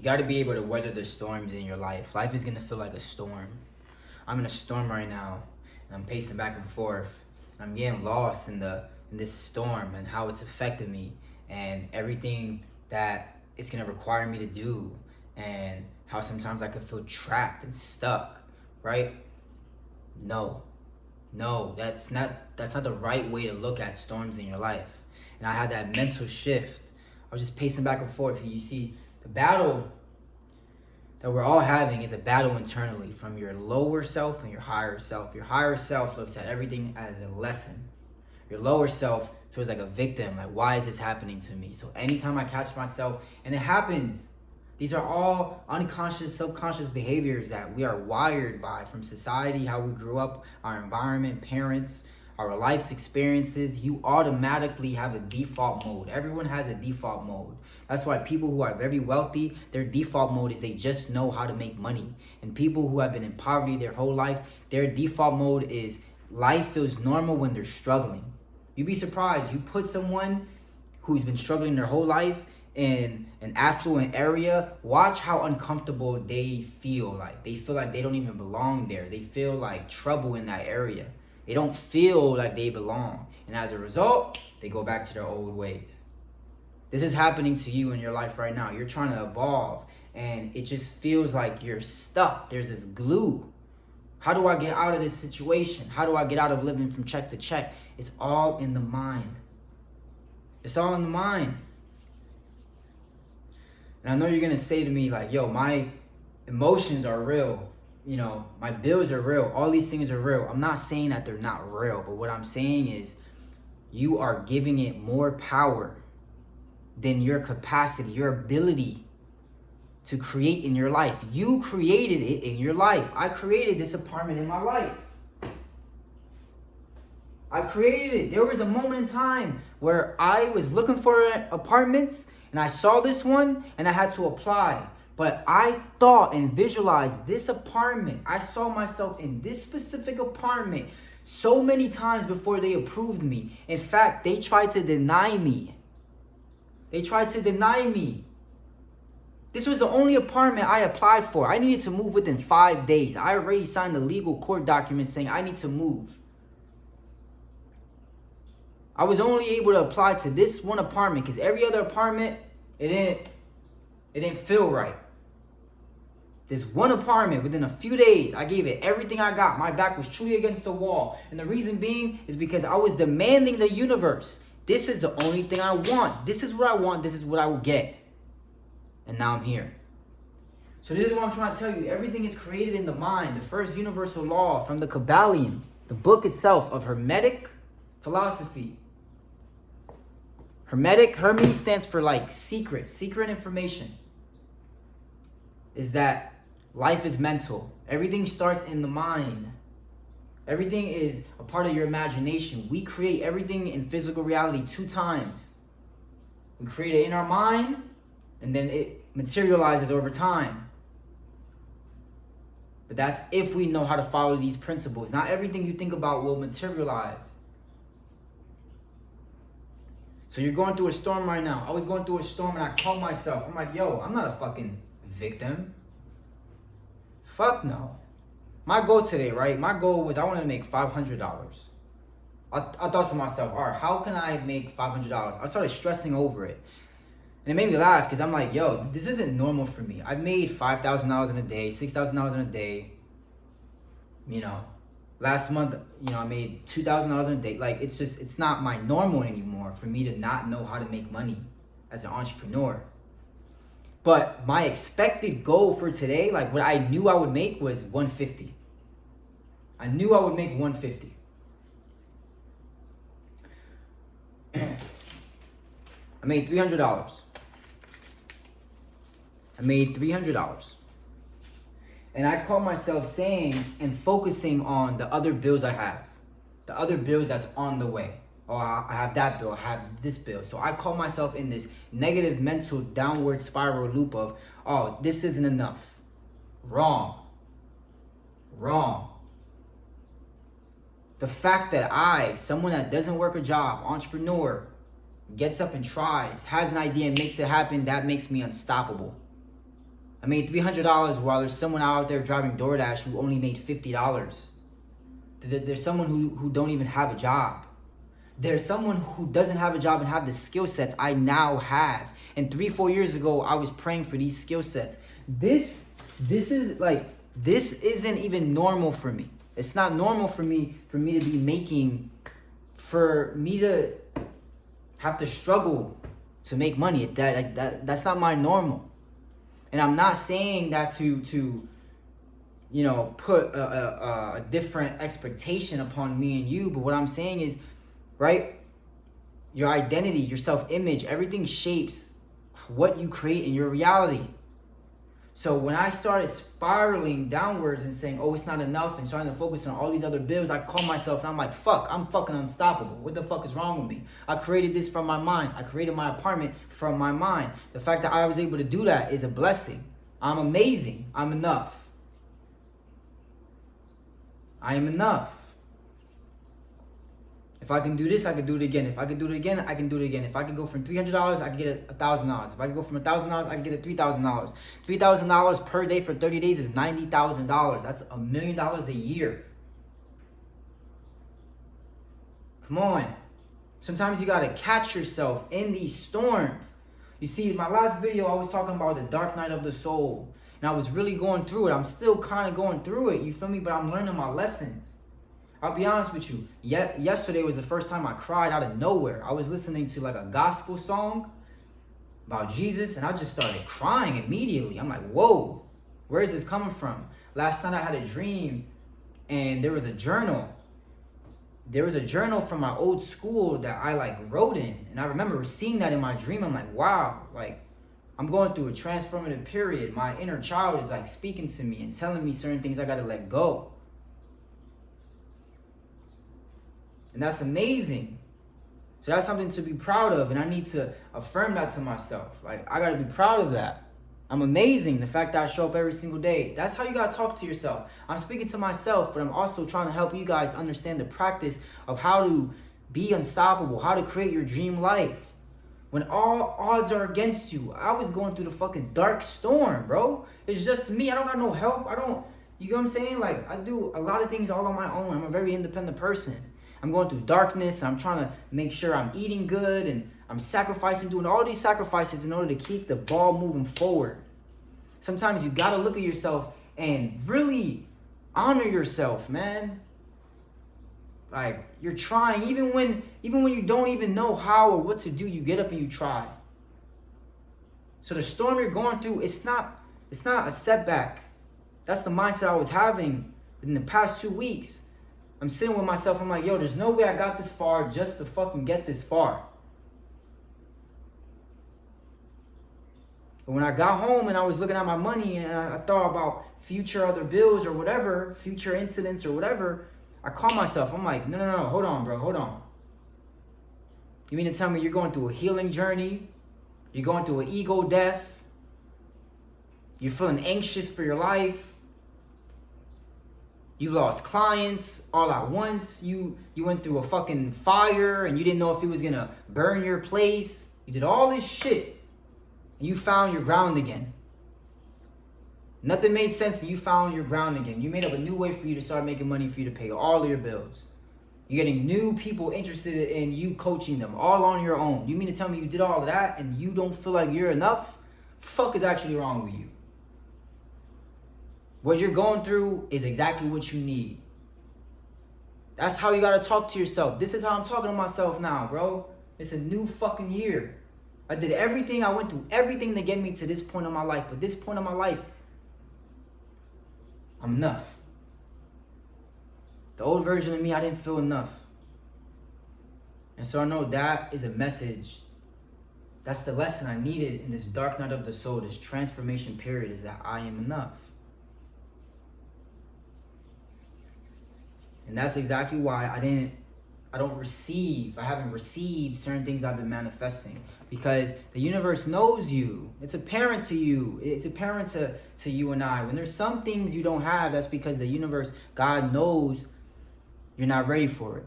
got to be able to weather the storms in your life. Life is going to feel like a storm. I'm in a storm right now, and I'm pacing back and forth. And I'm getting lost in this storm and how it's affected me and everything that it's going to require me to do, and how sometimes I could feel trapped and stuck, right? No, that's not the right way to look at storms in your life. And I had that mental shift. I was just pacing back and forth. You see, the battle that we're all having is a battle internally from your lower self and your higher self. Your higher self looks at everything as a lesson. Your lower self feels like a victim. Like, why is this happening to me? So anytime I catch myself, and it happens, these are all unconscious, subconscious behaviors that we are wired by from society, how we grew up, our environment, parents, our life's experiences. You automatically have a default mode. Everyone has a default mode. That's why people who are very wealthy, their default mode is they just know how to make money. And people who have been in poverty their whole life, their default mode is life feels normal when they're struggling. You'd be surprised. You put someone who's been struggling their whole life in an affluent area, watch how uncomfortable they feel. Like they feel like they don't even belong there. They feel like trouble in that area. They don't feel like they belong. And as a result, they go back to their old ways. This is happening to you in your life right now. You're trying to evolve, and it just feels like you're stuck. There's this glue. How do I get out of this situation? How do I get out of living from check to check? It's all in the mind. It's all in the mind. And I know you're going to say to me like, yo, my emotions are real. You know, my bills are real. All these things are real. I'm not saying that they're not real. But what I'm saying is you are giving it more power than your capacity, your ability to create in your life. You created it in your life. I created this apartment in my life. I created it. There was a moment in time where I was looking for apartments and I saw this one and I had to apply. But I thought and visualized this apartment. I saw myself in this specific apartment so many times before they approved me. In fact, they tried to deny me. This was the only apartment I applied for. I needed to move within 5 days. I already signed the legal court document saying I need to move. I was only able to apply to this one apartment because every other apartment, it didn't feel right. This one apartment, within a few days, I gave it everything I got. My back was truly against the wall. And the reason being is because I was demanding the universe. This is the only thing I want. This is what I want. This is what I will get. And now I'm here. So this is what I'm trying to tell you. Everything is created in the mind. The first universal law from the Kabbalion, the book itself of Hermetic philosophy. Hermes stands for like secret information. Is that life is mental. Everything starts in the mind. Everything is a part of your imagination. We create everything in physical reality 2 times. We create it in our mind, and then it materializes over time. But that's if we know how to follow these principles. Not everything you think about will materialize. So you're going through a storm right now. I was going through a storm and I called myself. I'm like, yo, I'm not a fucking victim. Fuck no. My goal today, right? My goal was I wanted to make $500. I thought to myself, all right, how can I make $500? I started stressing over it. And it made me laugh because I'm like, yo, this isn't normal for me. I've made $5,000 in a day, $6,000 in a day. You know, last month, you know, I made $2,000 in a day. Like, it's not my normal anymore for me to not know how to make money as an entrepreneur. But my expected goal for today, like what I knew I would make was $150. I knew I would make $150. I made $300. And I caught myself saying and focusing on the other bills I have. The other bills that's on the way. Oh, I have that bill, I have this bill. So I caught myself in this negative mental downward spiral loop of, oh, this isn't enough. Wrong. The fact that someone that doesn't work a job, entrepreneur, gets up and tries, has an idea and makes it happen, that makes me unstoppable. I made $300 while there's someone out there driving DoorDash who only made $50. There's someone who don't even have a job. There's someone who doesn't have a job and have the skill sets I now have. And 3-4 years ago, I was praying for these skill sets. This isn't even normal for me. It's not normal for me to be making, for me to have to struggle to make money. That's not my normal. And I'm not saying that to put a different expectation upon me and you. But what I'm saying is, right, your identity, your self-image, everything shapes what you create in your reality. So when I started spiraling downwards and saying, oh, it's not enough, and starting to focus on all these other bills, I call myself and I'm like, fuck, I'm fucking unstoppable. What the fuck is wrong with me? I created this from my mind. I created my apartment from my mind. The fact that I was able to do that is a blessing. I'm amazing. I'm enough. I am enough. If I can do this, I can do it again. If I can do it again, I can do it again. If I can go from $300, I can get $1,000. If I can go from $1,000, I can get $3,000. $3,000 per day for 30 days is $90,000. That's $1 million a year. Come on. Sometimes you gotta catch yourself in these storms. You see, in my last video, I was talking about the dark night of the soul. And I was really going through it. I'm still kind of going through it, you feel me? But I'm learning my lessons. I'll be honest with you. Yesterday was the first time I cried out of nowhere. I was listening to like a gospel song about Jesus, and I just started crying immediately. I'm like, whoa, where is this coming from? Last night I had a dream, and there was a journal. There was a journal from my old school that I like wrote in, and I remember seeing that in my dream. I'm like, wow, like I'm going through a transformative period. My inner child is like speaking to me and telling me certain things I gotta let go. And that's amazing. So that's something to be proud of. And I need to affirm that to myself. Like, I got to be proud of that. I'm amazing. The fact that I show up every single day. That's how you got to talk to yourself. I'm speaking to myself, but I'm also trying to help you guys understand the practice of how to be unstoppable, how to create your dream life. When all odds are against you. I was going through the fucking dark storm, bro. It's just me. I don't got no help. You know what I'm saying? Like, I do a lot of things all on my own. I'm a very independent person. I'm going through darkness. I'm trying to make sure I'm eating good, and I'm sacrificing, doing all these sacrifices in order to keep the ball moving forward. Sometimes you got to look at yourself and really honor yourself, man. Like, you're trying, even when you don't even know how or what to do, you get up and you try. So the storm you're going through, it's not a setback. That's the mindset I was having in the past 2 weeks. I'm sitting with myself, I'm like, yo, there's no way I got this far just to fucking get this far. But when I got home and I was looking at my money and I thought about future other bills or whatever, future incidents or whatever, I called myself. I'm like, no, hold on, bro, hold on. You mean to tell me you're going through a healing journey? You're going through an ego death? You're feeling anxious for your life? You lost clients all at once. You went through a fucking fire and you didn't know if it was gonna burn your place. You did all this shit and you found your ground again. Nothing made sense and you found your ground again. You made up a new way for you to start making money for you to pay all of your bills. You're getting new people interested in you coaching them all on your own. You mean to tell me you did all of that and you don't feel like you're enough? Fuck is actually wrong with you? What you're going through is exactly what you need. That's how you gotta talk to yourself. This is how I'm talking to myself now, bro. It's a new fucking year. I did everything, I went through everything to get me to this point in my life. But this point in my life, I'm enough. The old version of me, I didn't feel enough. And so I know that is a message. That's the lesson I needed in this dark night of the soul, this transformation period, is that I am enough. And that's exactly why I haven't received certain things I've been manifesting. Because the universe knows you. It's apparent to you. It's apparent to you and I. When there's some things you don't have, that's because the universe, God knows you're not ready for it.